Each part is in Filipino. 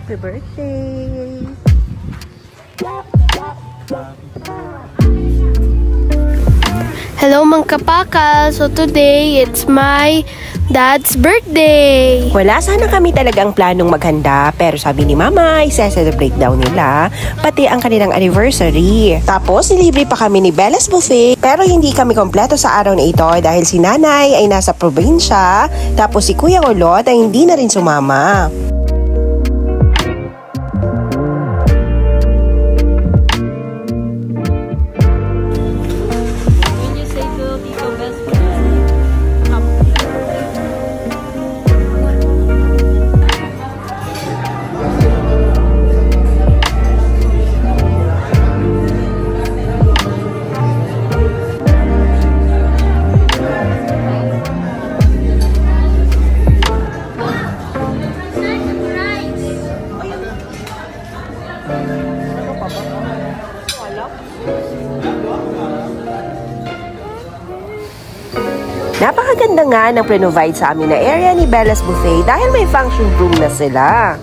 Happy birthday! Hello mga kapakal! So today, it's my dad's birthday! Wala sana kami talagang planong maghanda, pero sabi ni Mama, isa-celebrate daw nila, pati ang kanilang anniversary. Tapos, nilibre pa kami ni Bella's Buffet, pero hindi kami kompleto sa araw na ito dahil si Nanay ay nasa probinsya, tapos si Kuya Ulot ay hindi na rin sumama. Napakaganda nga ng pre-provide sa amin na area ni Bella's Buffet dahil may function room na sila.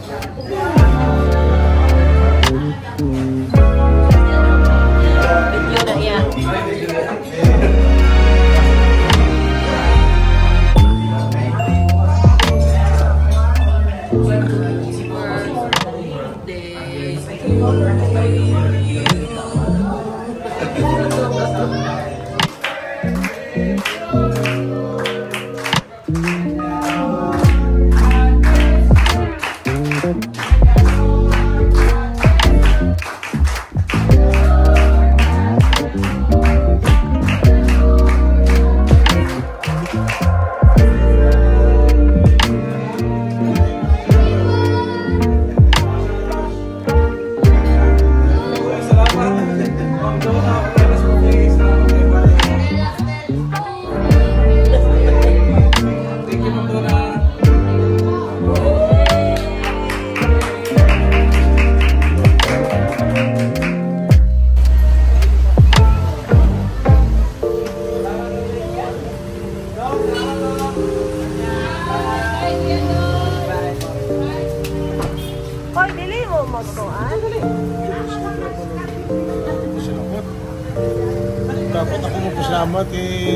Dapat ako magpasalamat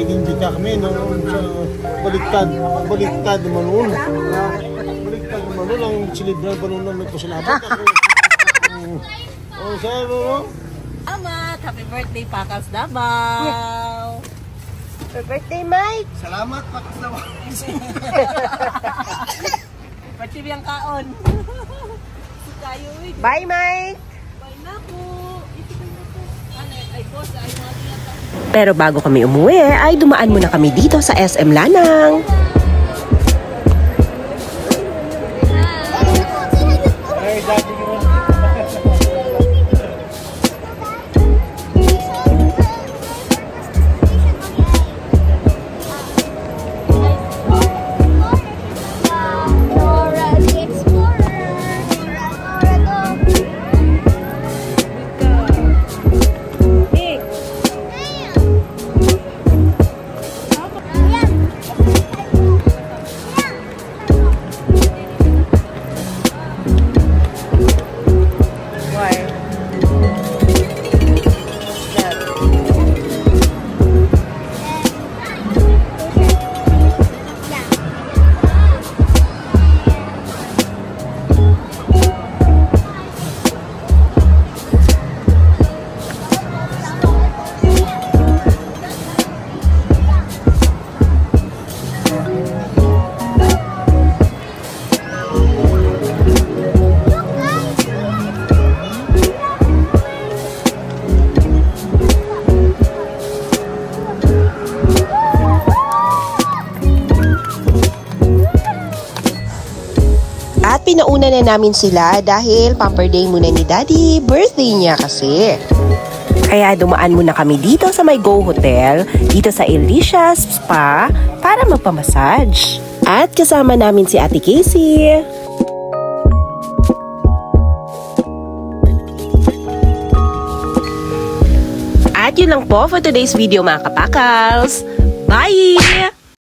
hindi ka kami no baliktad naman nun. Baliktad naman nun ang silibran pa nun lang nagpasalamat ako. Sabi mo? Salamat! Happy birthday, Pakas Davao! Happy birthday, Mike! Salamat, Pakas Davao! Pati biyang kaon! Bye, Mike! Bye na po! Ay, boss, ay mga Pero bago kami umuwi, ay dumaan muna kami dito sa SM Lanang. At pinauna na namin sila dahil pamper day muna ni Daddy, birthday niya kasi. Kaya dumaan muna kami dito sa may Go Hotel, dito sa Alicia's Spa para magpamassage. At kasama namin si Ate Casey. At yun lang po for today's video mga kapakals. Bye!